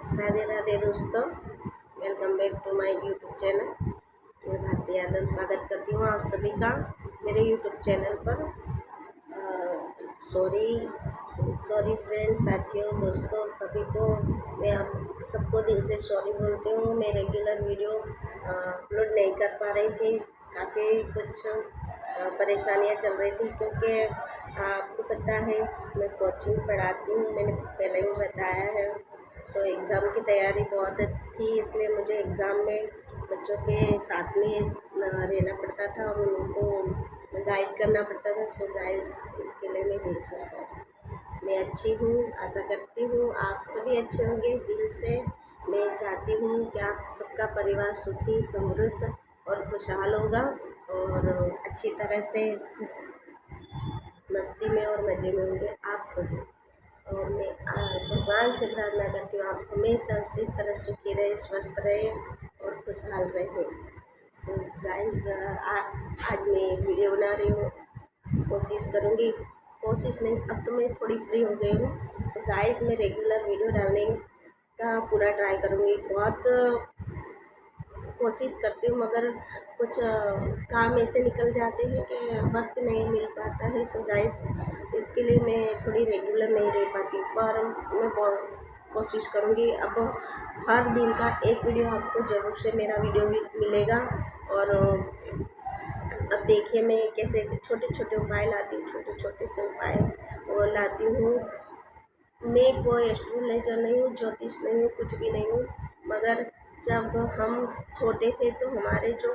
राधे राधे दोस्तों, welcome back to my YouTube channel. मैं भारती यादव स्वागत करती हूँ आप सभी का मेरे यूट्यूब चैनल पर। सॉरी सॉरी फ्रेंड्स, साथियों, दोस्तों, सभी को मैं आप सबको दिल से सॉरी बोलती हूँ। मैं रेगुलर वीडियो अपलोड नहीं कर पा रही थी, काफ़ी कुछ परेशानियाँ चल रही थी, क्योंकि आपको पता है मैं कोचिंग पढ़ाती हूँ, मैंने पहले भी बताया है। सो एग्ज़ाम की तैयारी बहुत थी, इसलिए मुझे एग्ज़ाम में बच्चों के साथ में रहना पड़ता था और उनको गाइड करना पड़ता था। सो गाइस, इसके लिए मैं दिल से सॉरी। मैं अच्छी हूँ, आशा करती हूँ आप सभी अच्छे होंगे। दिल से मैं चाहती हूँ कि आप सबका परिवार सुखी, समृद्ध और खुशहाल होगा और अच्छी तरह से खुश मस्ती में और मज़े में होंगे आप सभी। और मैं भगवान से प्रार्थना करती हूँ आप हमेशा इसी तरह सुखी रहे, स्वस्थ रहे और खुशहाल रहे। सो गाइस, आज मैं वीडियो बना रही हूँ, कोशिश करूँगी, कोशिश नहीं, अब तो मैं थोड़ी फ्री हो गई हूँ। सो गाइस, मैं रेगुलर वीडियो डालने का पूरा ट्राई करूँगी। बहुत कोशिश करती हूँ, मगर कुछ काम ऐसे निकल जाते हैं कि वक्त नहीं मिल पाता है। सो गाइस, इसके लिए मैं थोड़ी रेगुलर नहीं रह पाती, पर मैं बहुत कोशिश करूँगी। अब हर दिन का एक वीडियो आपको ज़रूर से मेरा वीडियो भी मिलेगा। और अब देखिए मैं कैसे छोटे छोटे उपाय लाती हूँ, छोटे छोटे से उपाय वो लाती हूँ। मैं कोई एस्ट्रोलॉजर नहीं हूँ, ज्योतिष नहीं हूँ, कुछ भी नहीं हूँ, मगर जब हम छोटे थे तो हमारे जो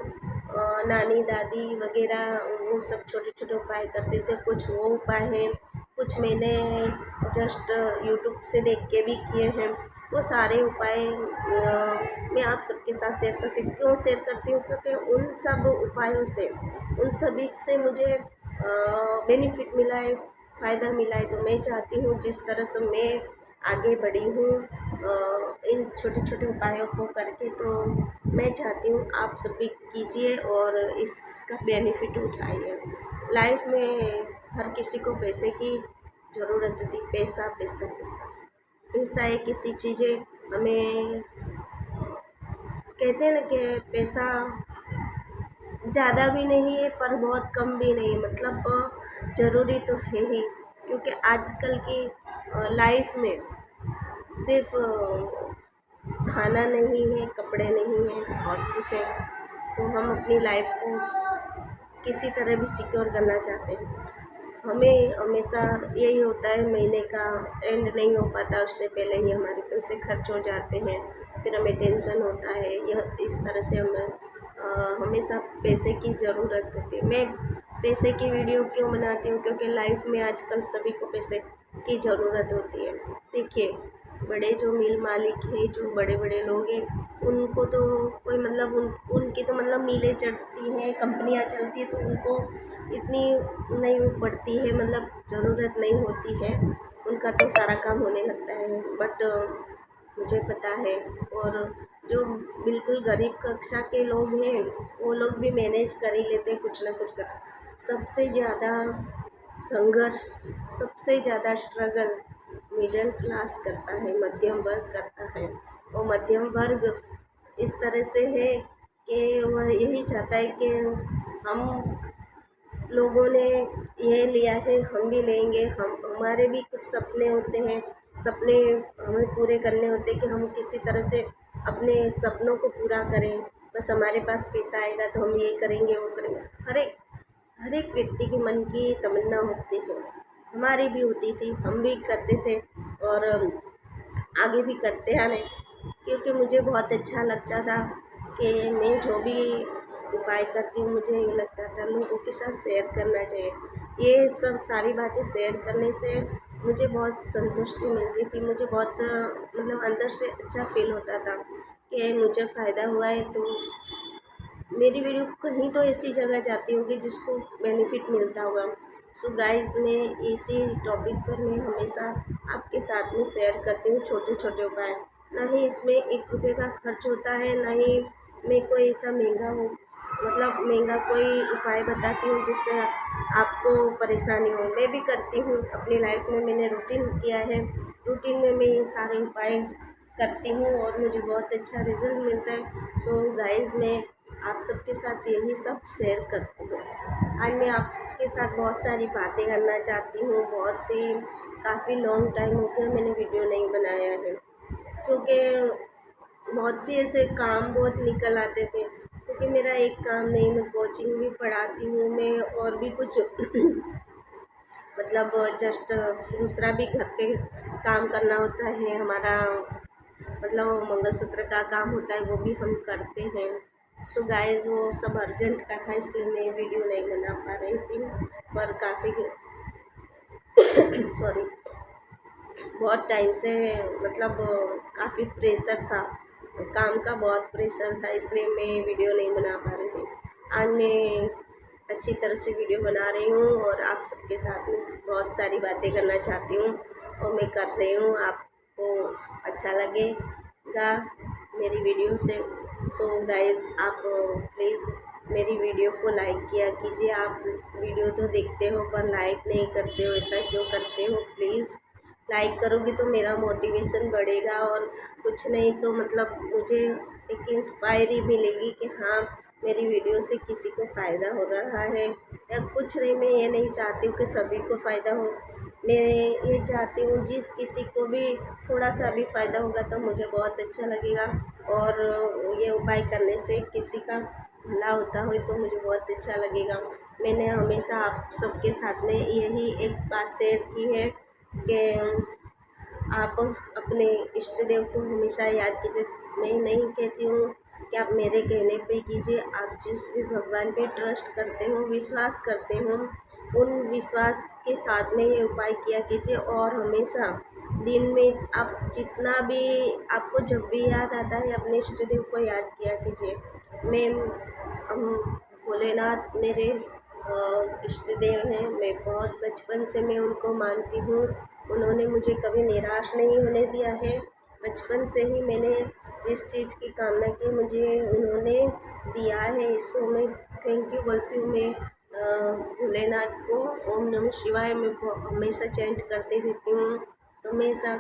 नानी दादी वगैरह वो सब छोटे छोटे उपाय करते थे। कुछ वो उपाय हैं, कुछ मैंने जस्ट यूट्यूब से देख के भी किए हैं। वो सारे उपाय मैं आप सबके साथ शेयर करती हूँ। क्यों शेयर करती हूँ? क्योंकि उन सब उपायों से, उन सभी से मुझे बेनिफिट मिला है, फ़ायदा मिला है। तो मैं चाहती हूँ जिस तरह से मैं आगे बढ़ी हूँ इन छोटे छोटे उपायों को करके, तो मैं चाहती हूँ आप सभी कीजिए और इसका बेनिफिट उठाइए। लाइफ में हर किसी को पैसे की ज़रूरत होती, पैसा पैसा पैसा। पैसा एक ऐसी चीज़ है, हमें कहते हैं ना कि पैसा ज़्यादा भी नहीं है पर बहुत कम भी नहीं, मतलब ज़रूरी तो है ही। क्योंकि आजकल की लाइफ में सिर्फ खाना नहीं है, कपड़े नहीं हैं, बहुत कुछ है। सो हम अपनी लाइफ को किसी तरह भी सिक्योर करना चाहते हैं। हमें हमेशा यही होता है, महीने का एंड नहीं हो पाता, उससे पहले ही हमारे पैसे खर्च हो जाते हैं, फिर हमें टेंशन होता है। यह इस तरह से हमें हमेशा पैसे की ज़रूरत होती है। मैं पैसे की वीडियो क्यों बनाती हूँ? क्योंकि लाइफ में आजकल सभी को पैसे की ज़रूरत होती है। देखिए, बड़े जो मिल मालिक हैं, जो बड़े बड़े लोग हैं, उनको तो कोई मतलब उनकी तो मतलब मिलें चढ़ती हैं, कंपनियाँ चलती हैं, तो उनको इतनी नहीं पड़ती है, मतलब ज़रूरत नहीं होती है, उनका तो सारा काम होने लगता है। बट मुझे पता है, और जो बिल्कुल गरीब कक्षा के लोग हैं वो लोग भी मैनेज कर ही लेते हैं, कुछ ना कुछ कर। सबसे ज़्यादा संघर्ष, सबसे ज़्यादा स्ट्रगल मिडिल क्लास करता है, मध्यम वर्ग करता है। और मध्यम वर्ग इस तरह से है कि वह यही चाहता है कि हम लोगों ने ये लिया है, हम भी लेंगे। हमारे भी कुछ सपने होते हैं, सपने हमें पूरे करने होते हैं कि हम किसी तरह से अपने सपनों को पूरा करें। बस हमारे पास पैसा आएगा तो हम ये करेंगे, वो करेंगे। हर एक व्यक्ति के मन की तमन्ना होती है, हमारी भी होती थी, हम भी करते थे और आगे भी करते आ रहे। क्योंकि मुझे बहुत अच्छा लगता था कि मैं जो भी उपाय करती हूँ, मुझे ये लगता था लोगों के साथ शेयर करना चाहिए। ये सब सारी बातें शेयर करने से मुझे बहुत संतुष्टि मिलती थी, मुझे बहुत मतलब अंदर से अच्छा फील होता था कि मुझे फ़ायदा हुआ है। तो मेरी वीडियो कहीं तो ऐसी जगह जाती होगी जिसको बेनिफिट मिलता होगा। सो गाइस, मैं इसी टॉपिक पर मैं हमेशा आपके साथ में शेयर करती हूँ छोटे छोटे उपाय। ना ही इसमें 1 रुपये का खर्च होता है, ना ही मैं कोई ऐसा महंगा हो, मतलब महंगा कोई उपाय बताती हूँ जिससे आपको परेशानी हो। मैं भी करती हूँ अपनी लाइफ में, मैंने रूटीन किया है, रूटीन में मैं ये सारे उपाय करती हूँ और मुझे बहुत अच्छा रिज़ल्ट मिलता है। सो गाइस, मैं आप सबके साथ यही सब शेयर करती हूँ। आज मैं आपके साथ बहुत सारी बातें करना चाहती हूँ। बहुत ही काफ़ी लॉन्ग टाइम हो गया मैंने वीडियो नहीं बनाया है, क्योंकि बहुत सी ऐसे काम बहुत निकल आते थे। क्योंकि मेरा एक काम नहीं, मैं कोचिंग भी पढ़ाती हूँ, मैं और भी कुछ मतलब जस्ट दूसरा भी घर पे काम करना होता है हमारा, मतलब मंगलसूत्र का काम होता है, वो भी हम करते हैं। सो गाइस, वो सब अर्जेंट का था, इसलिए मैं वीडियो नहीं बना पा रही थी। पर काफ़ी सॉरी, बहुत टाइम से मतलब काफ़ी प्रेशर था, काम का बहुत प्रेशर था, इसलिए मैं वीडियो नहीं बना पा रही थी। आज मैं अच्छी तरह से वीडियो बना रही हूँ और आप सबके साथ में बहुत सारी बातें करना चाहती हूँ और मैं कर रही हूँ। आपको अच्छा लगेगा मेरी वीडियो से। सो गाइस, आप प्लीज़ मेरी वीडियो को लाइक किया कीजिए। आप वीडियो तो देखते हो पर लाइक नहीं करते हो, ऐसा क्यों करते हो? प्लीज़ लाइक करोगे तो मेरा मोटिवेशन बढ़ेगा, और कुछ नहीं तो मतलब मुझे एक इंस्पायरी मिलेगी कि हाँ, मेरी वीडियो से किसी को फ़ायदा हो रहा है। या कुछ नहीं, मैं ये नहीं चाहती हूँ कि सभी को फ़ायदा हो, मैं ये चाहती हूँ जिस किसी को भी थोड़ा सा भी फ़ायदा होगा तो मुझे बहुत अच्छा लगेगा। और ये उपाय करने से किसी का भला होता हो तो मुझे बहुत अच्छा लगेगा। मैंने हमेशा आप सबके साथ में यही एक बात शेयर की है कि आप अपने इष्ट देव को हमेशा याद कीजिए। मैं नहीं कहती हूँ कि आप मेरे कहने पे कीजिए, आप जिस भी भगवान पे ट्रस्ट करते हो, विश्वास करते हो, उन विश्वास के साथ में ये उपाय किया कीजिए। और हमेशा दिन में आप जितना भी आपको जब भी याद आता है अपने इष्ट देव को याद किया कीजिए। मैं भोलेनाथ मेरे इष्ट देव हैं। मैं बहुत बचपन से मैं उनको मानती हूँ। उन्होंने मुझे कभी निराश नहीं होने दिया है। बचपन से ही मैंने जिस चीज़ की कामना की मुझे उन्होंने दिया है। सो मैं थैंक यू बोलती हूँ मैं भोलेनाथ को। ओम नमः शिवाय मैं हमेशा चैंट करती रहती हूँ। हमेशा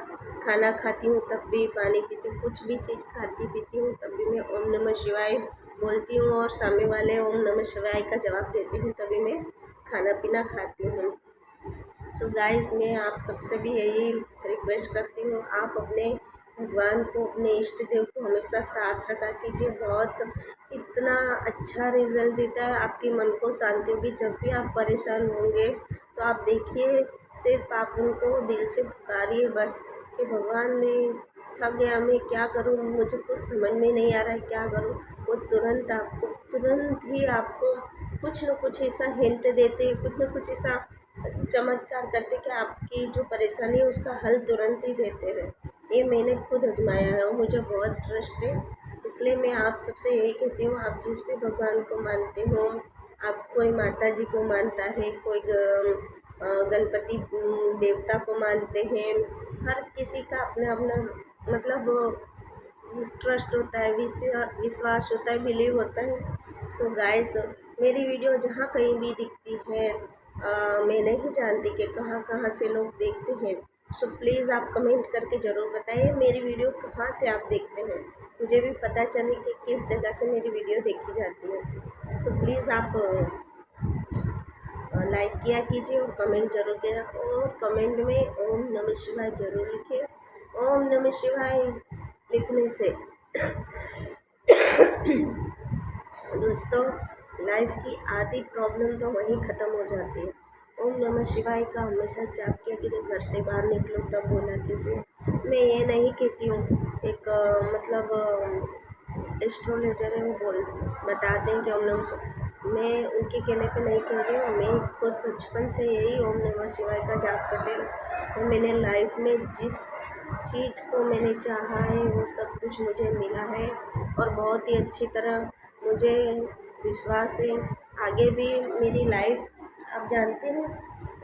खाना खाती हूँ तब भी, पानी पीती हूँ, कुछ भी चीज़ खाती पीती हूँ तब भी मैं ओम नमः शिवाय बोलती हूँ। और सामने वाले ओम नमः शिवाय का जवाब देते हैं तभी मैं खाना पीना खाती हूँ। सो गाइस, मैं आप सबसे भी यही रिक्वेस्ट करती हूँ, आप अपने भगवान को, अपने इष्ट देव को हमेशा साथ रखा कीजिए। बहुत इतना अच्छा रिज़ल्ट देता है, आपके मन को शांति होगी। जब भी आप परेशान होंगे तो आप देखिए, सिर्फ आप उनको दिल से पुकारिए बस कि भगवान, मैं थक गया, मैं क्या करूँ, मुझे कुछ समझ में नहीं आ रहा है क्या करूँ। वो तुरंत ही आपको कुछ न कुछ ऐसा हिंट देते, कुछ न कुछ ऐसा चमत्कार करते कि आपकी जो परेशानी है उसका हल तुरंत ही देते हैं। ये मैंने खुद आजमाया है और मुझे बहुत ट्रस्ट है। इसलिए मैं आप सबसे यही कहती हूँ, आप जिस भी भगवान को मानते हो, आप कोई माता जी को मानता है, कोई गणपति देवता को मानते हैं, हर किसी का अपना अपना मतलब ट्रस्ट होता है, विश्वास होता है, बिलीव होता है। सो गाइस, मेरी वीडियो जहाँ कहीं भी दिखती है, मैं नहीं जानती कि कहाँ कहाँ से लोग देखते हैं। सो प्लीज़ आप कमेंट करके ज़रूर बताइए मेरी वीडियो कहाँ से आप देखते हैं, मुझे भी पता चले कि किस जगह से मेरी वीडियो देखी जाती है। सो प्लीज़ आप लाइक किया कीजिए और कमेंट जरूर किया, और कमेंट में ओम नमः शिवाय जरूर लिखिए। ओम नमः शिवाय लिखने से दोस्तों, लाइफ की आधी प्रॉब्लम तो वहीं ख़त्म हो जाती है। ओम नमः शिवाय का हमेशा जाप किया कीजिए। घर से बाहर निकलो तब बोला कीजिए। मैं ये नहीं कहती हूँ, एक मतलब एस्ट्रोलॉजर है वो बताते हैं कि ओम नमः शिवाय, मैं उनके कहने पे नहीं कह रही हूँ। मैं खुद बचपन से यही ओम नमः शिवाय का जाप करती हूँ और मैंने लाइफ में जिस चीज़ को मैंने चाहा है वो सब कुछ मुझे मिला है, और बहुत ही अच्छी तरह मुझे विश्वास है। आगे भी मेरी लाइफ, आप जानते हैं,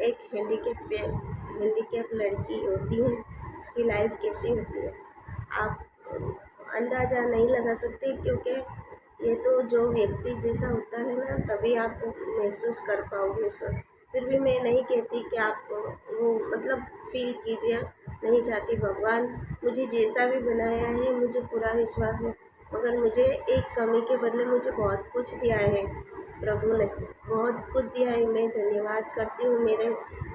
एक हैंडीकैप लड़की होती है, उसकी लाइफ कैसी होती है आप अंदाज़ा नहीं लगा सकते, क्योंकि ये तो जो व्यक्ति जैसा होता है ना तभी आप महसूस कर पाओगे उस वक्त। फिर भी मैं नहीं कहती कि आप वो मतलब फील कीजिए, नहीं चाहती। भगवान मुझे जैसा भी बनाया है मुझे पूरा विश्वास है, मगर मुझे एक कमी के बदले मुझे बहुत कुछ दिया है। प्रभु ने बहुत कुछ दिया है। मैं धन्यवाद करती हूँ मेरे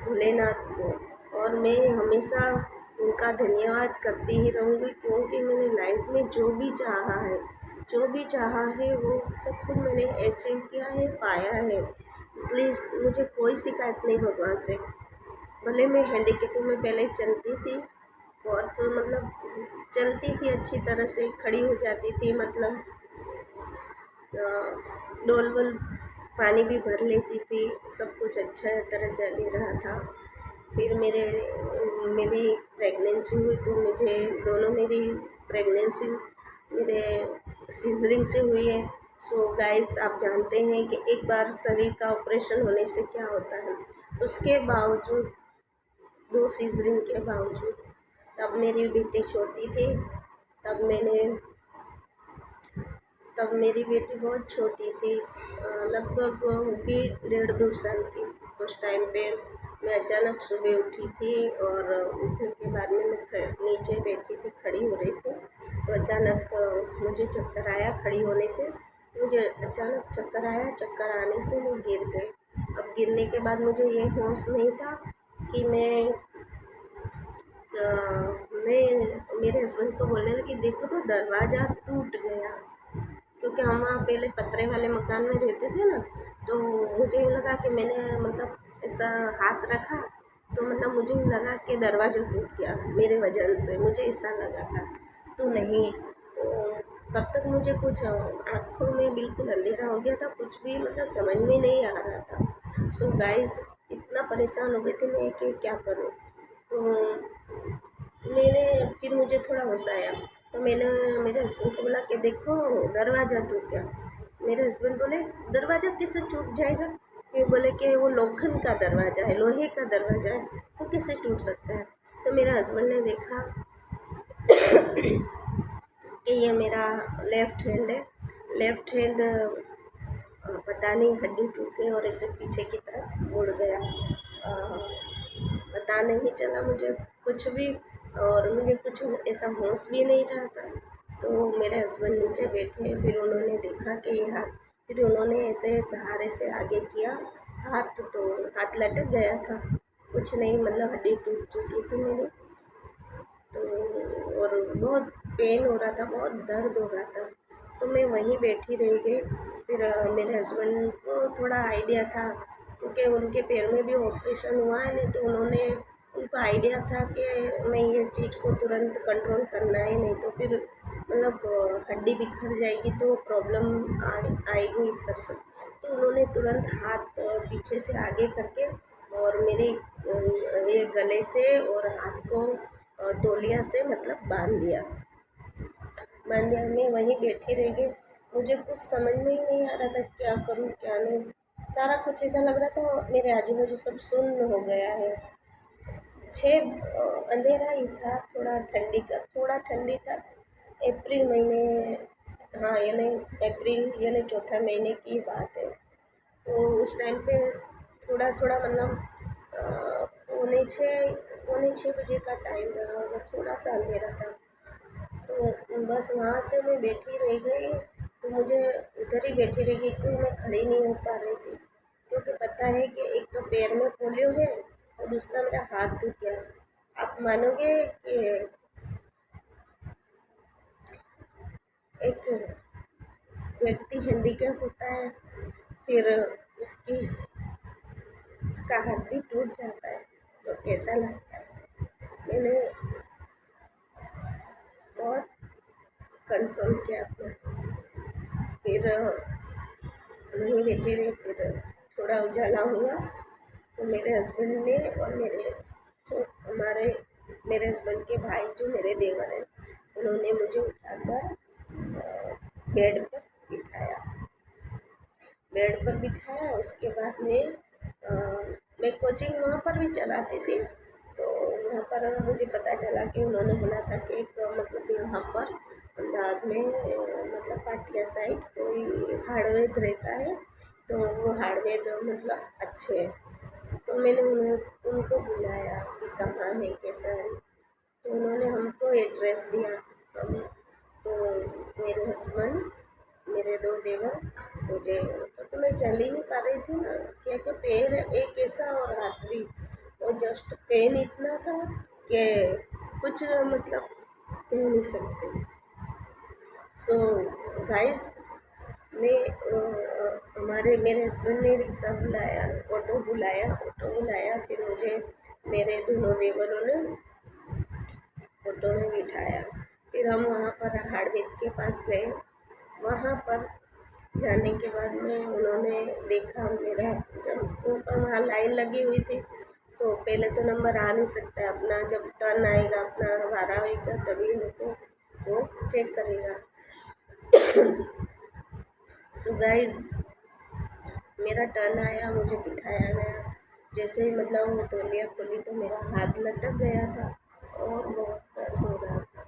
भोलेनाथ को, और मैं हमेशा उनका धन्यवाद करती ही रहूँगी, क्योंकि मैंने लाइफ में जो भी चाहा है, जो भी चाहा है वो सब कुछ मैंने अचीव किया है, पाया है। इसलिए मुझे कोई शिकायत नहीं भगवान से। भले मैं हैंडीकेप में पहले चलती थी, बहुत मतलब चलती थी अच्छी तरह से, खड़ी हो जाती थी, मतलब डोल वोल पानी भी भर लेती थी, सब कुछ अच्छा तरह चल ही रहा था। फिर मेरी प्रेगनेंसी हुई, तो मुझे दोनों मेरी प्रेगनेंसी मेरे सीजरिंग से हुई है। सो गाइस, आप जानते हैं कि एक बार शरीर का ऑपरेशन होने से क्या होता है। उसके बावजूद, 2 सीजरिंग के बावजूद, तब मेरी बेटी छोटी थी, तब मैंने तब मेरी बेटी बहुत छोटी थी, लगभग होगी 1.5-2 साल की। उस टाइम पे मैं अचानक सुबह उठी थी, और उठने के बाद में मैं नीचे बैठी थी, खड़ी हो रही थी, तो अचानक मुझे चक्कर आया। खड़ी होने पे मुझे अचानक चक्कर आया। चक्कर आने से मैं गिर गई। अब गिरने के बाद मुझे ये होश नहीं था कि मैं मेरे हस्बैंड को बोलने लगी, देखो तो दरवाज़ा टूट गया। क्योंकि हम वहाँ पहले पतरे वाले मकान में रहते थे ना, तो मुझे यूँ लगा कि मैंने मतलब ऐसा हाथ रखा, तो मतलब मुझे यूँ लगा कि दरवाज़ा टूट गया मेरे वजन से, मुझे ऐसा लगा था। तो नहीं, तो तब तक मुझे कुछ आँखों में बिल्कुल अंधेरा हो गया था, कुछ भी मतलब समझ में नहीं आ रहा था। सो गाइस, इतना परेशान हो गई थी मैं कि क्या करूँ। तो फिर मुझे थोड़ा होश आया, तो मैंने मेरे हस्बैंड को बोला कि देखो दरवाज़ा टूट गया। मेरे हस्बैंड बोले, दरवाज़ा किससे टूट जाएगा। फिर बोले कि वो लोखंड का दरवाज़ा है, लोहे का दरवाज़ा है, वो कैसे टूट सकता है। तो मेरे हस्बैंड ने देखा कि ये मेरा लेफ़्ट हैंड है। लेफ़्ट हैंड पता नहीं हड्डी टूट गई और इसे पीछे की तरफ मुड़ गया। पता नहीं चला मुझे कुछ भी, और मुझे कुछ ऐसा होश भी नहीं रहा था। तो मेरे हस्बैंड नीचे बैठे, फिर उन्होंने देखा कि ये हाथ, फिर उन्होंने ऐसे सहारे से आगे किया हाथ, तो हाथ लटक गया था। कुछ नहीं, मतलब हड्डी टूट चुकी थी मेरी। तो और बहुत पेन हो रहा था, बहुत दर्द हो रहा था। तो मैं वहीं बैठी रह गई। फिर मेरे हस्बैंड को थोड़ा आइडिया था, क्योंकि उनके पैर में भी ऑपरेशन हुआ है, नहीं तो उनको आइडिया था कि नहीं, ये चीज़ को तुरंत कंट्रोल करना है, नहीं तो फिर मतलब हड्डी बिखर जाएगी तो प्रॉब्लम आएगी इस तरह से। तो उन्होंने तुरंत हाथ पीछे से आगे करके और मेरे ये गले से और हाथ को तौलिया से मतलब बांध दिया। मैं वहीं बैठी रह गई। मुझे कुछ समझ में ही नहीं आ रहा था क्या करूं क्या नहीं। सारा कुछ ऐसा लग रहा था मेरे आजू बाजू सब सुन्न हो गया है। अंधेरा ही था, थोड़ा ठंडी था। अप्रैल महीने, हाँ यानी अप्रैल यानी चौथा महीने की बात है। तो उस टाइम पे थोड़ा थोड़ा मतलब पौने छः बजे का टाइम रहा होगा, थोड़ा सा अंधेरा था। तो बस वहाँ से मैं बैठी रह गई। तो मुझे उधर ही बैठी रह गई, क्योंकि मैं खड़ी नहीं हो पा रही थी, क्योंकि पता है कि एक तो पैर में पोलियो है और दूसरा मेरा हाथ टूट गया। आप मानोगे कि एक व्यक्ति हैंडीकैप होता है, फिर उसकी उसका हाथ भी टूट जाता है, तो कैसा लगता है। मैंने बहुत कंट्रोल किया अपना। फिर वहीं बैठे रहे। फिर थोड़ा उजाला हुआ, तो मेरे हस्बैंड ने और मेरे हस्बैंड के भाई जो मेरे देवर हैं, उन्होंने मुझे उठाकर बेड पर बिठाया। उसके बाद में मैं कोचिंग वहाँ पर भी चलाती थी। तो वहाँ पर मुझे पता चला कि उन्होंने बोला था कि एक मतलब यहाँ पर अहमदाबाद में मतलब पाटिया साइड कोई हार्डवेयर रहता है, तो वो हार्डवेयर मतलब अच्छे हैं। तो मैंने उनको बुलाया कि कहाँ है, कैसा है। तो उन्होंने हमको एड्रेस दिया। हम तो मेरे हस्बैंड, मेरे दो देवर, मुझे, क्योंकि मैं चल ही नहीं पा रही थी ना, क्या क्या पैर एक ऐसा और हाथ भी, और जस्ट पेन इतना था कि कुछ मतलब कह नहीं सकते। सो गाइस, मैं हमारे मेरे हस्बैंड ने रिक्शा बुलाया, ऑटो बुलाया, फिर मुझे मेरे दोनों देवरों ने ऑटो में बिठाया। फिर हम वहाँ पर हाड़वेद के पास गए। वहाँ पर जाने के बाद में उन्होंने देखा मेरा, जब ऊपर वहाँ लाइन लगी हुई थी, तो पहले तो नंबर आ नहीं सकता, अपना जब टर्न आएगा, अपना हमारा होएगा, तभी हमको वो चेक करेगा। सो गाइस, मेरा टर्न आया, मुझे बिठाया गया। जैसे ही मतलब वो तौलिया खोली तो मेरा हाथ लटक गया था और बहुत दर्द हो रहा था।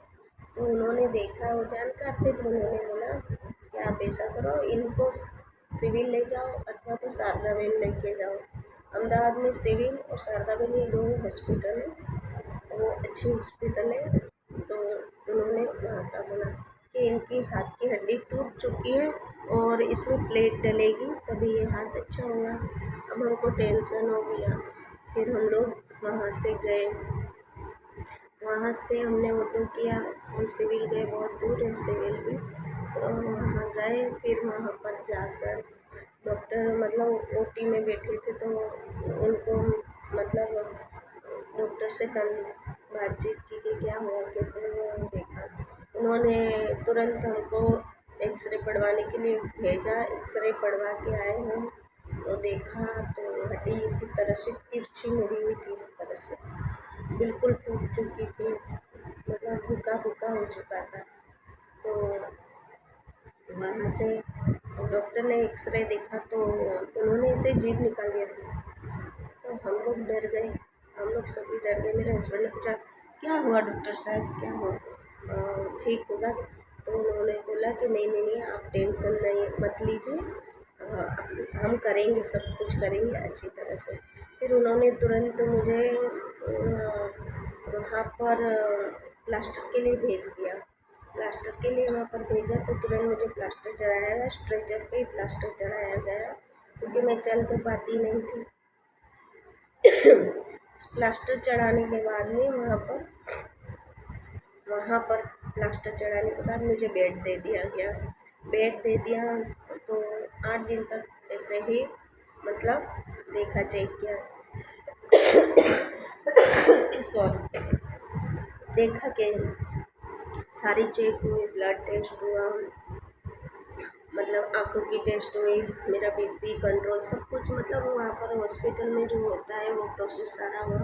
तो उन्होंने देखा, वो जानकार थे, तो उन्होंने बोला कि आप ऐसा करो, इनको सिविल ले जाओ अथवा तो शारदाबेन लेके जाओ। अहमदाबाद में सिविल और शारदाबेन ये दो हॉस्पिटल है, वो अच्छी हॉस्पिटल है। तो उन्होंने वहाँ का बोला कि इनकी हाथ की हड्डी टूट चुकी है और इसमें प्लेट डलेगी तभी ये हाथ अच्छा होगा। अब हमको टेंशन हो गया। फिर हम लोग वहाँ से गए, वहाँ से हमने ऑटो किया, हम सिविल गए, बहुत दूर है सिविल भी। तो वहाँ गए, फिर वहाँ पर जाकर डॉक्टर मतलब ओटी में बैठे थे, तो उनको मतलब डॉक्टर से कल बातचीत की कि क्या हुआ, कैसे हुआ, देखा। उन्होंने तुरंत हमको एक्सरे पढ़वाने के लिए भेजा। एक्सरे पढ़वा के आए हम, तो देखा तो हड्डी इसी तरह से तिरछी मुड़ी हुई थी, इस तरह से बिल्कुल टूट चुकी थी, मतलब भूका भूका हो चुका था। तो वहाँ से तो डॉक्टर ने एक्सरे देखा तो उन्होंने इसे जीभ निकाल दिया। तो हम लोग डर गए, हम लोग सभी डर गए। मेरे हस्बैंड ने पूछा क्या हुआ डॉक्टर साहब, क्या हुआ, ठीक होगा? तो उन्होंने बोला कि नहीं नहीं नहीं, आप टेंशन नहीं मत लीजिए, हम करेंगे, सब कुछ करेंगे अच्छी तरह से। फिर उन्होंने तुरंत मुझे वहाँ पर प्लास्टर के लिए भेज दिया। प्लास्टर के लिए वहाँ पर भेजा तो तुरंत मुझे प्लास्टर चढ़ाया गया, स्ट्रेचर पे ही प्लास्टर चढ़ाया गया, क्योंकि मैं चल तो पाती नहीं थी। प्लास्टर चढ़ाने के बाद में वहाँ पर प्लास्टर चढ़ाने के बाद मुझे बेड दे दिया गया। बेड दे दिया तो 8 दिन तक ऐसे ही मतलब देखा, चेक किया, सॉरी, देखा कि सारी चेक हुई, ब्लड टेस्ट हुआ, मतलब आँखों की टेस्ट हुई, मेरा बीपी कंट्रोल, सब कुछ मतलब वहाँ पर हॉस्पिटल में जो होता है वो प्रोसेस सारा हुआ।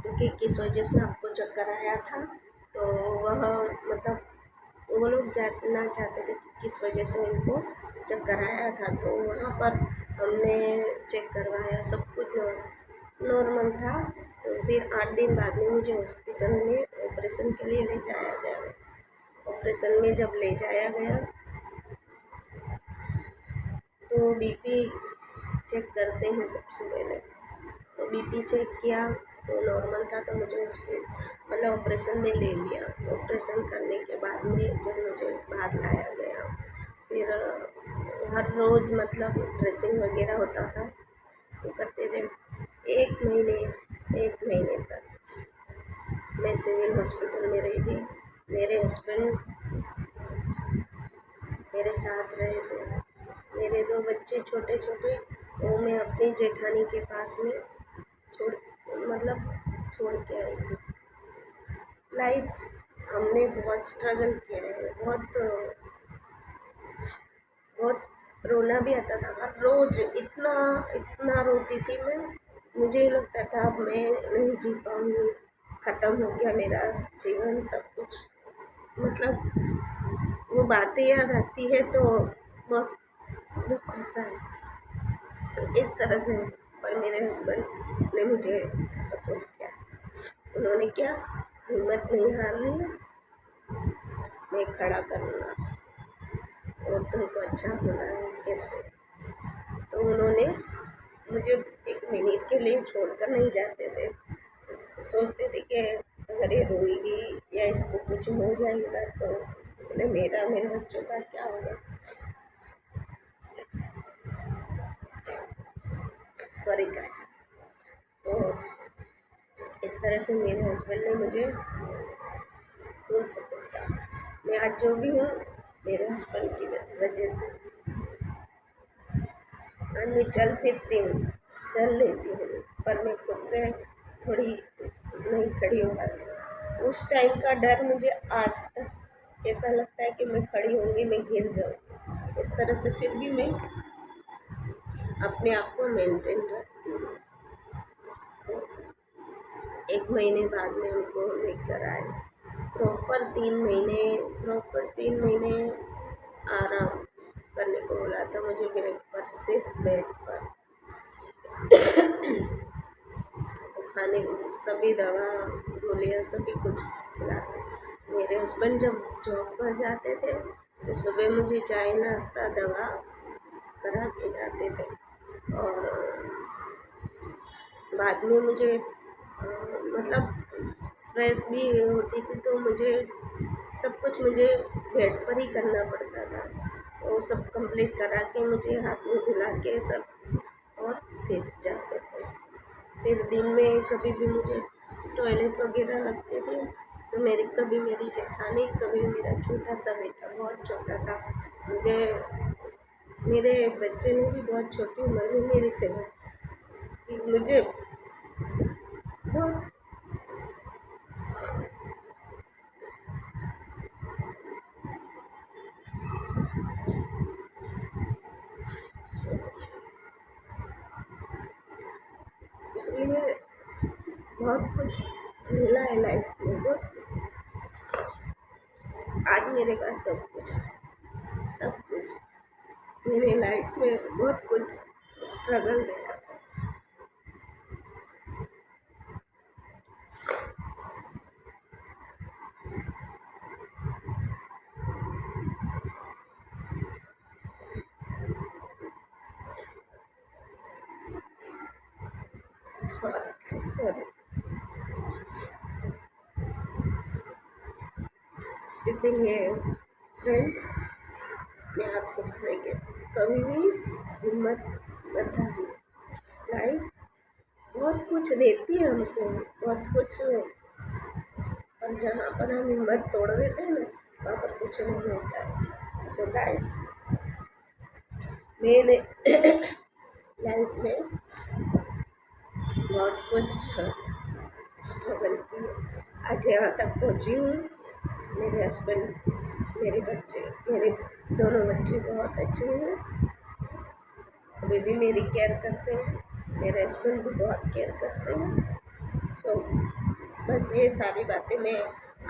तो कि किस वजह से आपको चक्कर आया था, तो वह मतलब वो लोग जानना चाहते थे कि किस वजह से उनको चक्कर आया था। तो वहाँ पर हमने चेक करवाया, सब कुछ नॉर्मल था। तो फिर 8 दिन बाद में मुझे हॉस्पिटल में ऑपरेशन के लिए ले जाया गया। ऑपरेशन में जब ले जाया गया तो बीपी चेक करते हैं सबसे पहले। तो बीपी चेक किया तो नॉर्मल था, तो मुझे मतलब ऑपरेशन में ले लिया। ऑपरेशन करने के बाद में जब मुझे बाहर लाया गया, फिर हर रोज़ मतलब ड्रेसिंग वगैरह होता था, वो करते थे। 1 महीने तक मैं सिविल हॉस्पिटल में रही थी। मेरे हस्बैंड मेरे साथ रहे थे। मेरे 2 बच्चे छोटे छोटे, वो मैं अपनी जेठानी के पास में छोड़ मतलब छोड़ के आई थी। लाइफ हमने बहुत स्ट्रगल किया है, बहुत रोना भी आता था। हर रोज़ इतना इतना रोती थी मैं, मुझे ये लगता था अब मैं नहीं जी पाऊँगी, ख़त्म हो गया मेरा जीवन, सब कुछ। मतलब वो बातें याद आती है तो बहुत दुख होता है। तो इस तरह से पर मेरे हस्बैंड ने मुझे सपोर्ट किया। उन्होंने क्या, हिम्मत नहीं हारनी, मैं खड़ा करूँगा और तुमको अच्छा होना है, कैसे। तो उन्होंने मुझे 1 मिनट के लिए छोड़कर नहीं जाते थे। सोचते थे कि अगर ये रोएगी या इसको कुछ हो जाएगा तो बोले मेरा मेरे बच्चों का क्या होगा। Sorry guys. तो इस तरह से मेरे हस्बैंड ने मुझे फुल सपोर्ट किया। मैं आज जो भी हूँ मेरे हस्बैंड की वजह से। आज मैं चल फिरती हूँ, चल लेती हूँ, पर मैं खुद से थोड़ी नहीं खड़ी हो पाती। उस टाइम का डर मुझे आज तक ऐसा लगता है कि मैं खड़ी होंगी, मैं गिर जाऊँ। इस तरह से फिर भी मैं अपने आप को मेंटेन रखती हूँ। सो 1 महीने बाद में उनको लेकर आए। प्रॉपर 3 महीने आराम करने को बोला था मुझे बेड पर, सिर्फ बेड पर। खाने सभी दवा गोलियाँ सभी कुछ खिलाते। मेरे हस्बैंड जब जॉब पर जाते थे तो सुबह मुझे चाय नाश्ता दवा करा के जाते थे, और बाद में मुझे मतलब फ्रेश भी होती थी तो मुझे सब कुछ मुझे बेड पर ही करना पड़ता था। वो सब कंप्लीट करा के मुझे हाथ में धुला के सब और फिर जाते थे। फिर दिन में कभी भी मुझे टॉयलेट वगैरह लगते थे तो कभी मेरी जेठानी, कभी मेरा छोटा सा बेटा, बहुत छोटा था, मुझे मेरे बच्चे ने भी बहुत छोटी उम्र में मेरी सेवा की। मुझे बहुत इसलिए बहुत कुछ झेला है लाइफ में, बहुत आज मेरे पास सब कुछ है, सब कुछ। मेरे लाइफ में बहुत कुछ स्ट्रगल देखा। Sorry sorry. इसीलिए फ्रेंड्स, मैं आप सबसे कहती हूँ कभी भी हिम्मत मत हारिए। लाइफ बहुत कुछ देती है हमको, बहुत कुछ, और जहाँ पर हम हिम्मत तोड़ देते हैं ना वहाँ पर कुछ नहीं होता है। सो गाइस, मैंने लाइफ में बहुत कुछ स्ट्रगल की, आज यहाँ तक पहुँची हूँ। मेरे हस्बैंड, मेरे बच्चे, मेरे दोनों बच्चे बहुत अच्छे हैं, अभी भी मेरी केयर करते हैं। मेरे हस्बैंड भी बहुत केयर करते हैं। सो बस ये सारी बातें मैं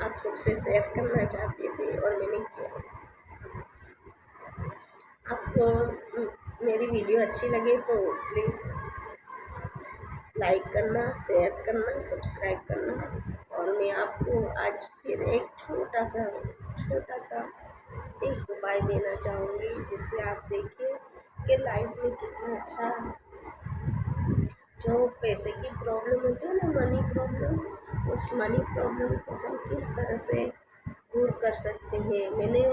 आप सबसे शेयर करना चाहती थी और मैंने किया। आपको मेरी वीडियो अच्छी लगे तो प्लीज़ लाइक करना, शेयर करना, सब्सक्राइब करना। और मैं आपको आज फिर एक छोटा सा एक उपाय देना चाहूँगी जिससे आप देखिए कि लाइफ में कितना अच्छा, जो पैसे की प्रॉब्लम होती है ना, मनी प्रॉब्लम, उस मनी प्रॉब्लम को हम किस तरह से दूर कर सकते हैं। मैंने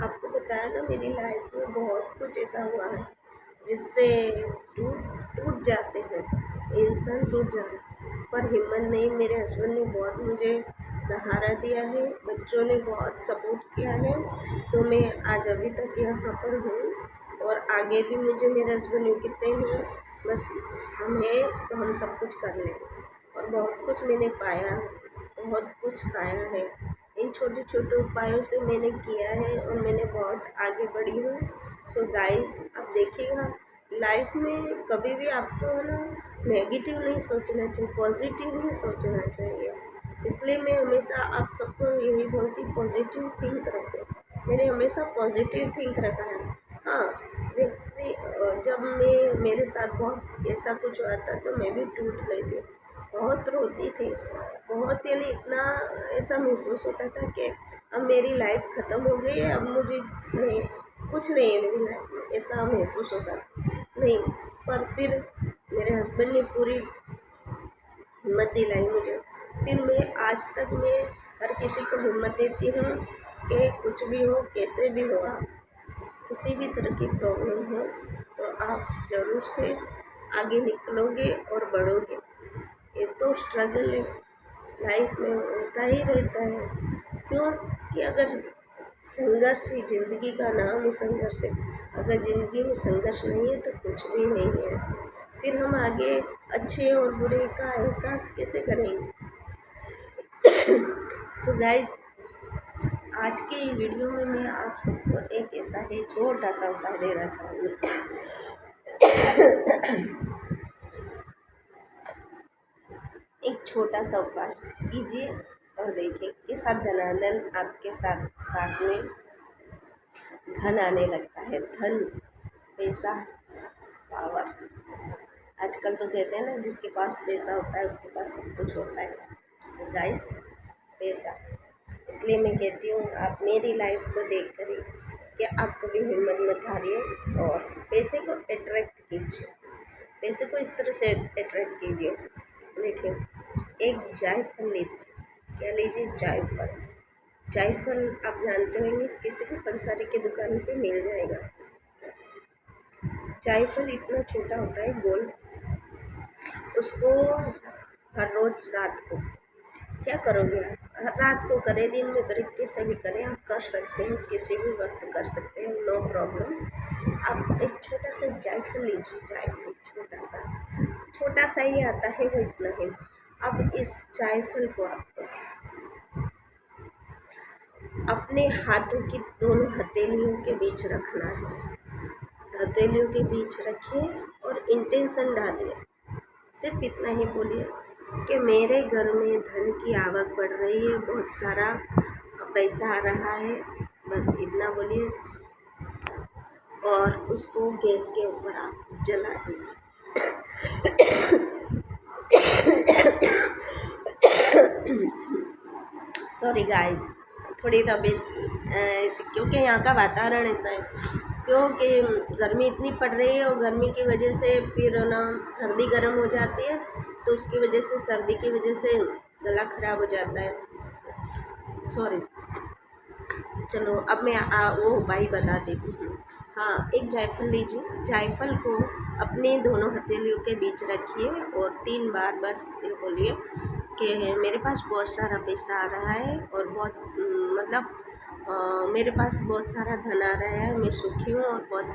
आपको बताया ना, मेरी लाइफ में बहुत कुछ ऐसा हुआ है जिससे टूट जाते हैं, इंसान टूट जाता है, पर हिम्मत नहीं। मेरे हस्बैंड ने बहुत मुझे सहारा दिया है, बच्चों ने बहुत सपोर्ट किया है, तो मैं आज अभी तक यहाँ पर हूँ। और आगे भी मुझे मेरे हस्बैंड कहते हैं बस हम हैं तो हम सब कुछ कर लेंगे। और बहुत कुछ मैंने पाया, बहुत कुछ पाया है। इन छोटे छोटे उपायों से मैंने किया है और मैंने बहुत आगे बढ़ी हूँ। सो गाइस, आप देखिएगा लाइफ में कभी भी आपको है ना नेगेटिव नहीं सोचना चाहिए, पॉजिटिव ही सोचना चाहिए। इसलिए मैं हमेशा आप सबको यही बोलती हूँ, पॉजिटिव थिंक रखो। मैंने हमेशा पॉजिटिव थिंक रखा है। हाँ, व्यक्ति जब मेरे साथ बहुत ऐसा कुछ हुआ था तो मैं भी टूट गई थी, बहुत रोती थी, बहुत, यानी इतना ऐसा महसूस होता था कि अब मेरी लाइफ ख़त्म हो गई है, अब मुझे नहीं, कुछ नहीं है मेरी लाइफ में, ऐसा महसूस होता नहीं। पर फिर मेरे हस्बैंड ने पूरी हिम्मत दिलाई मुझे, फिर मैं आज तक मैं हर किसी को हिम्मत देती हूँ कि कुछ भी हो, कैसे भी हो, आप किसी भी तरह की प्रॉब्लम हो तो आप ज़रूर से आगे निकलोगे और बढ़ोगे। ये तो स्ट्रगल है, लाइफ में होता ही रहता है। क्यों कि अगर संघर्ष ही ज़िंदगी का नाम ही संघर्ष है, अगर ज़िंदगी में संघर्ष नहीं है तो कुछ भी नहीं है। फिर हम आगे अच्छे और बुरे का एहसास कैसे करेंगे। सो गाइस, आज के वीडियो में मैं आप सबको एक ऐसा ही छोटा सा उपाय देना चाहूँगी। एक छोटा सा उपाय कीजिए और देखिए कि साथ धनाधन आपके साथ पास में धन आने लगता है। धन, पैसा, पावर। आजकल तो कहते हैं ना, जिसके पास पैसा होता है उसके पास सब कुछ होता है। सो गाइस, पैसा, इसलिए मैं कहती हूँ आप मेरी लाइफ को देख कर ही कि आप कभी हिम्मत मत हारिए और पैसे को अट्रैक्ट कीजिए। पैसे को इस तरह से अट्रैक्ट कीजिए, देखिए एक जायफल लीजिए। क्या लीजिए? जायफल। जायफल आप जानते होंगे, किसी भी पंसारी की दुकान पे मिल जाएगा। जायफल इतना छोटा होता है, गोल। उसको हर रोज़ रात को क्या करोगे आप? हर रात को करें, दिन में तरीके से भी करें, आप कर सकते हैं, किसी भी वक्त कर सकते हैं, नो प्रॉब्लम। आप एक छोटा सा जायफल लीजिए, जायफल छोटा सा ही आता है, वो इतना ही। अब इस जायफल को आपको अपने हाथों की दोनों हथेलियों के बीच रखना है। हथेलियों के बीच रखिए और इंटेंशन डालिए। सिर्फ इतना ही बोलिए कि मेरे घर में धन की आवक बढ़ रही है, बहुत सारा पैसा आ रहा है, बस इतना बोलिए और उसको गैस के ऊपर आप जला दीजिए। सॉरी गाइस, थोड़ी तबीयत क्योंकि यहाँ का वातावरण ऐसा है, क्योंकि गर्मी इतनी पड़ रही है और गर्मी की वजह से फिर ना सर्दी गर्म हो जाती है, तो उसकी वजह से, सर्दी की वजह से गला ख़राब हो जाता है। सॉरी। चलो अब मैं वो उपाय बता देती हूँ। हाँ, एक जायफल लीजिए। जायफल को अपने दोनों हथेलियों के बीच रखिए और 3 बार बस ये बोलिए कि मेरे पास बहुत सारा पैसा आ रहा है और बहुत मेरे पास बहुत सारा धन आ रहा है, मैं सुखी हूँ और बहुत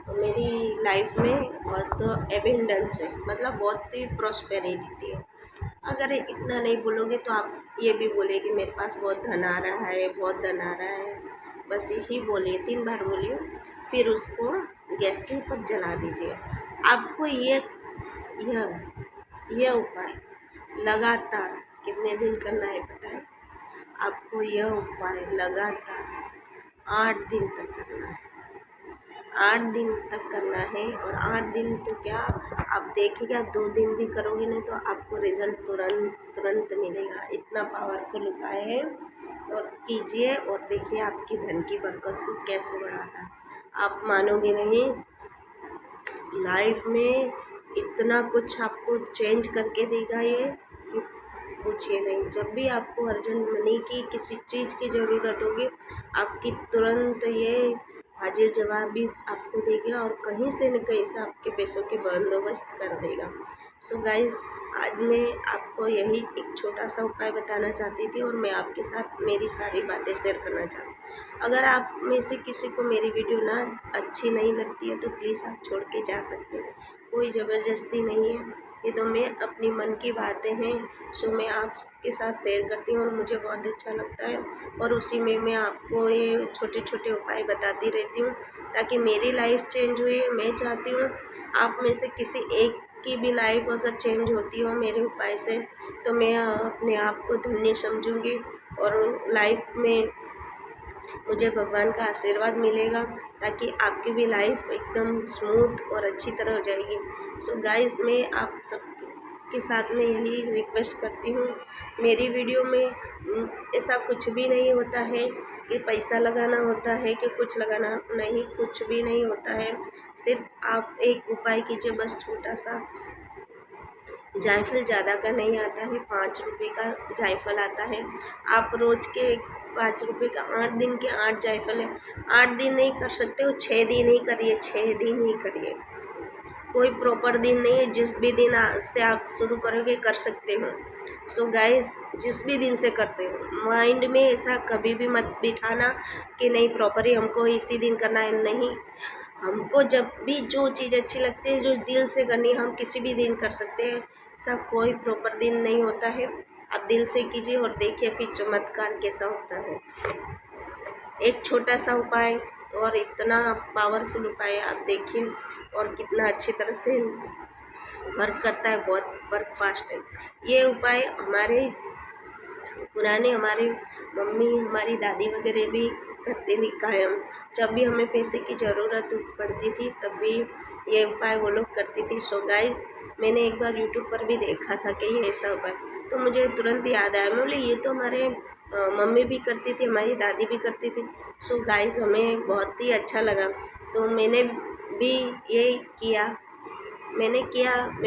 मेरी लाइफ में बहुत एबंडेंस है, मतलब बहुत ही प्रॉस्पेरिटी है। अगर इतना नहीं बोलोगे तो आप ये भी बोलिए कि मेरे पास बहुत धन आ रहा है, बहुत धन आ रहा है, बस यही बोलिए, 3 बार बोलिए। फिर उसको गैस के ऊपर जला दीजिए। आपको यह उपाय लगातार कितने दिन करना है पता है? आपको यह उपाय लगातार 8 दिन तक करना है। 8 दिन तक करना है और 8 दिन तो क्या, आप देखिएगा 2 दिन भी करोगे नहीं तो आपको रिजल्ट तुरंत मिलेगा। इतना पावरफुल उपाय है और कीजिए और देखिए आपकी धन की बरकत को कैसे बढ़ाता है। आप मानोगे नहीं, लाइफ में इतना कुछ आपको चेंज करके देगा ये कि पूछिए नहीं। जब भी आपको अर्जेंट मनी की किसी चीज़ की ज़रूरत होगी, आपकी तुरंत ये हाजिर जवाब भी आपको देगा और कहीं से न कहीं से आपके पैसों के बंदोबस्त कर देगा। सो गाइज़, आज मैं आपको यही एक छोटा सा उपाय बताना चाहती थी और मैं आपके साथ मेरी सारी बातें शेयर करना चाहती। अगर आप में से किसी को मेरी वीडियो ना अच्छी नहीं लगती है तो प्लीज़ आप छोड़ के जा सकते हैं, कोई ज़बरदस्ती नहीं है। ये तो मैं अपनी मन की बातें हैं, सो मैं आपके साथ शेयर करती हूँ और मुझे बहुत अच्छा लगता है और उसी में मैं आपको ये छोटे छोटे उपाय बताती रहती हूँ ताकि मेरी लाइफ चेंज हुए। मैं चाहती हूँ आप में से किसी एक की भी लाइफ अगर चेंज होती हो मेरे उपाय से, तो मैं अपने आप को धन्य समझूँगी और लाइफ में मुझे भगवान का आशीर्वाद मिलेगा ताकि आपकी भी लाइफ एकदम स्मूथ और अच्छी तरह हो जाएगी। सो गाइस, मैं आप सब के साथ में यही रिक्वेस्ट करती हूँ, मेरी वीडियो में ऐसा कुछ भी नहीं होता है कि पैसा लगाना होता है कि कुछ लगाना, नहीं, कुछ भी नहीं होता है। सिर्फ आप एक उपाय कीजिए, बस छोटा सा जायफल ज़्यादा का नहीं आता है, 5 रुपये का जायफल आता है। आप रोज़ के 5 रुपये का 8 दिन के 8 जायफल है। 8 दिन नहीं कर सकते हो, 6 दिन ही करिए, 6 दिन ही करिए। कोई प्रॉपर दिन नहीं है, जिस भी दिन से आप शुरू करोगे कर सकते हो। सो गाइस, जिस भी दिन से करते हो, माइंड में ऐसा कभी भी मत बिठाना कि नहीं प्रॉपर ही हमको इसी दिन करना है। नहीं, हमको जब भी जो चीज़ अच्छी लगती है, जो दिल से करनी है, हम किसी भी दिन कर सकते हैं। ऐसा कोई प्रॉपर दिन नहीं होता है। आप दिल से कीजिए और देखिए फिर चमत्कार कैसा होता है। एक छोटा सा उपाय और इतना पावरफुल उपाय आप देखिए, और कितना अच्छी तरह से वर्क करता है, बहुत वर्क फास्ट है। ये उपाय हमारे हमारी मम्मी, हमारी दादी वगैरह भी करती थी कायम। जब भी हमें पैसे की ज़रूरत पड़ती थी तब भी ये उपाय वो लोग करती थी। सो गाइस, मैंने एक बार यूट्यूब पर भी देखा था कि ये ऐसा उपाय, तो मुझे तुरंत याद आया। मैं बोली ये तो हमारे मम्मी भी करती थी, हमारी दादी भी करती थी। सो गाइस, हमें बहुत ही अच्छा लगा, तो मैंने भी ये किया। मैं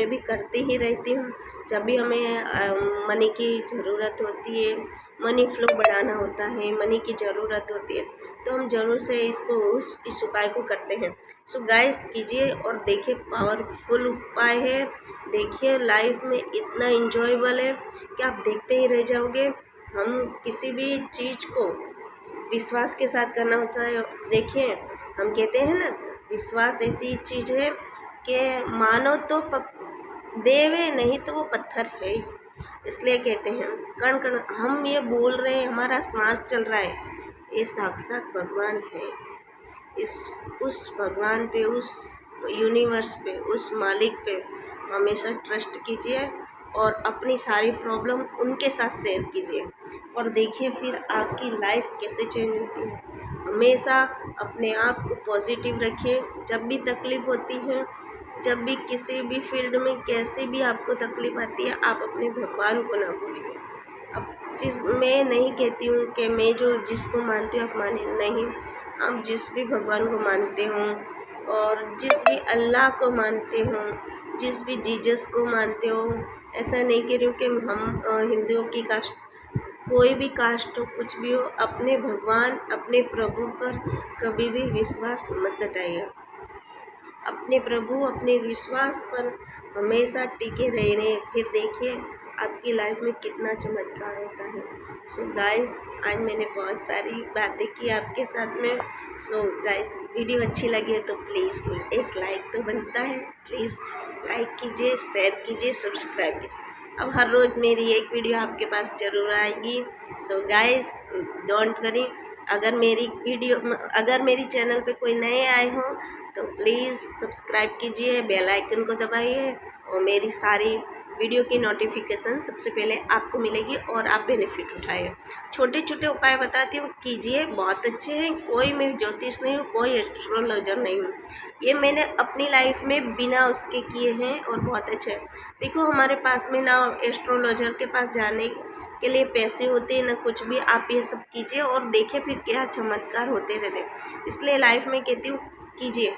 भी करती ही रहती हूँ। जब भी हमें मनी की ज़रूरत होती है, मनी फ्लो बढ़ाना होता है, मनी की ज़रूरत होती है, तो हम ज़रूर से इस उपाय को करते हैं। सो गाइस, कीजिए और देखिए, पावरफुल उपाय है। देखिए, लाइफ में इतना इंजॉयबल है कि आप देखते ही रह जाओगे। हम किसी भी चीज़ को विश्वास के साथ करना होता है। देखिए, हम कहते हैं ना, विश्वास ऐसी चीज़ है कि मानो तो देवे, नहीं तो वो पत्थर है। इसलिए कहते हैं कण कण हम ये बोल रहे हैं, हमारा श्वास चल रहा है, ये साक्षात भगवान है। इस उस भगवान पे, उस यूनिवर्स पे, उस मालिक पे हमेशा ट्रस्ट कीजिए और अपनी सारी प्रॉब्लम उनके साथ शेयर कीजिए, और देखिए फिर आपकी लाइफ कैसे चेंज होती है। हमेशा अपने आप को पॉजिटिव रखिए। जब भी तकलीफ़ होती है, जब भी किसी भी फील्ड में कैसे भी आपको तकलीफ़ आती है, आप अपने भगवान को ना भूलिए। अब मैं नहीं कहती हूँ कि मैं जो जिसको मानती हूँ आप माने, नहीं। आप जिस भी भगवान को मानते हो और जिस भी अल्लाह को मानते हो, जिस भी जीसस को मानते हो, ऐसा नहीं कह रही हूँ कि हम हिंदुओं की कास्ट, कोई भी कास्ट हो, कुछ भी हो, अपने भगवान, अपने प्रभु पर कभी भी विश्वास मत हटाइए। अपने प्रभु, अपने विश्वास पर हमेशा टिके रहने, फिर देखिए आपकी लाइफ में कितना चमत्कार होता है। सो गाइस, आज मैंने बहुत सारी बातें की आपके साथ में। सो गाइस, वीडियो अच्छी लगी है तो प्लीज़ एक लाइक तो बनता है। प्लीज़ लाइक कीजिए, शेयर कीजिए, सब्सक्राइब कीजिए। अब हर रोज़ मेरी एक वीडियो आपके पास ज़रूर आएगी। So guys, don't worry. अगर मेरी चैनल पे कोई नए आए हों तो प्लीज़ सब्सक्राइब कीजिए, बेल आइकन को दबाइए, और मेरी सारी वीडियो की नोटिफिकेशन सबसे पहले आपको मिलेगी और आप बेनिफिट उठाइए। छोटे छोटे उपाय बताती हूँ, कीजिए, बहुत अच्छे हैं। कोई मैं ज्योतिष नहीं हूँ, कोई एस्ट्रोलॉजर नहीं हूँ, ये मैंने अपनी लाइफ में बिना उसके किए हैं और बहुत अच्छे हैं। देखो, हमारे पास में ना एस्ट्रोलॉजर के पास जाने के लिए पैसे होते हैं ना कुछ भी। आप ये सब कीजिए और देखिए फिर क्या चमत्कार होते रहते हैं। इसलिए लाइफ में कहती हूँ, कीजिए,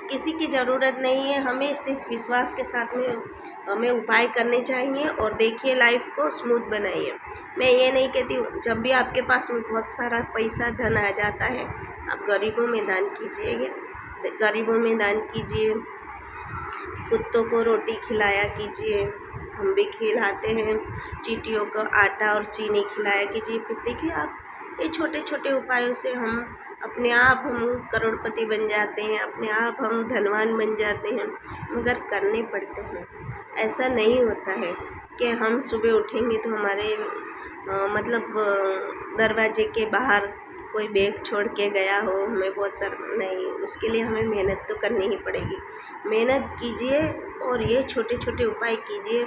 किसी की ज़रूरत नहीं है, हमें सिर्फ विश्वास के साथ में हमें उपाय करने चाहिए, और देखिए लाइफ को स्मूथ बनाइए। मैं ये नहीं कहती हूँ, जब भी आपके पास में बहुत सारा पैसा धन आ जाता है, आप गरीबों में दान कीजिए, गरीबों में दान कीजिए, कुत्तों को रोटी खिलाया कीजिए, हम भी खिलाते हैं, चींटियों को आटा और चीनी खिलाया कीजिए। फिर देखिए आप, ये छोटे छोटे उपायों से हम अपने आप हम करोड़पति बन जाते हैं, अपने आप हम धनवान बन जाते हैं, मगर करने पड़ते हैं। ऐसा नहीं होता है कि हम सुबह उठेंगे तो हमारे दरवाजे के बाहर कोई बैग छोड़ के गया हो, हमें बहुत सारा नहीं, उसके लिए हमें मेहनत तो करनी ही पड़ेगी। मेहनत कीजिए और ये छोटे छोटे उपाय कीजिए,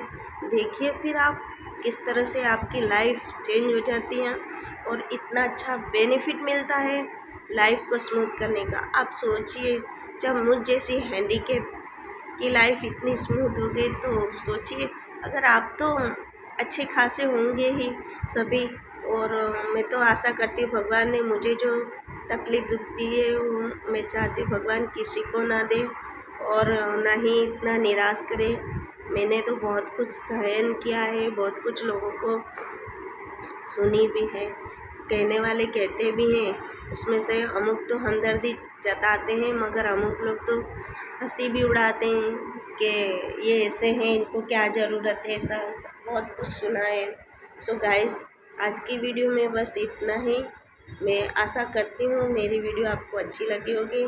देखिए फिर आप किस तरह से आपकी लाइफ चेंज हो जाती है और इतना अच्छा बेनिफिट मिलता है लाइफ को स्मूथ करने का। आप सोचिए, जब मुझ जैसी हैंडीकैप की लाइफ इतनी स्मूथ हो गई, तो सोचिए अगर आप तो अच्छे खासे होंगे ही सभी। और मैं तो आशा करती हूँ, भगवान ने मुझे जो तकलीफ़ दुख दी है, वो मैं चाहती हूँ भगवान किसी को ना दे और ना ही इतना निराश करे। मैंने तो बहुत कुछ सहन किया है, बहुत कुछ लोगों को सुनी भी है। कहने वाले कहते भी हैं, उसमें से अमुक तो हमदर्दी जताते हैं, मगर अमुक लोग तो हंसी भी उड़ाते हैं कि ये ऐसे हैं, इनको क्या ज़रूरत है, ऐसा वैसा बहुत कुछ सुना है। सो गाइस, आज की वीडियो में बस इतना ही। मैं आशा करती हूँ मेरी वीडियो आपको अच्छी लगी होगी।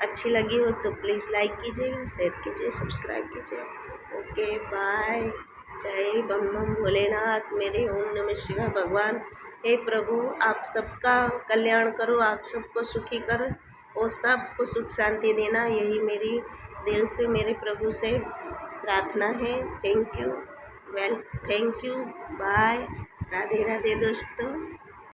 अच्छी लगी हो तो प्लीज़ लाइक कीजिएगा, शेयर कीजिए, सब्सक्राइब कीजिए। Okay bye. जय बम बम भोलेनाथ, मेरे ओम नमः शिवाय भगवान। हे प्रभु, आप सबका कल्याण करो, आप सबको सुखी करो और सबको सुख शांति देना, यही मेरी दिल से मेरे प्रभु से प्रार्थना है। Thank you. Thank you. Bye. Radhe Radhe दोस्तों।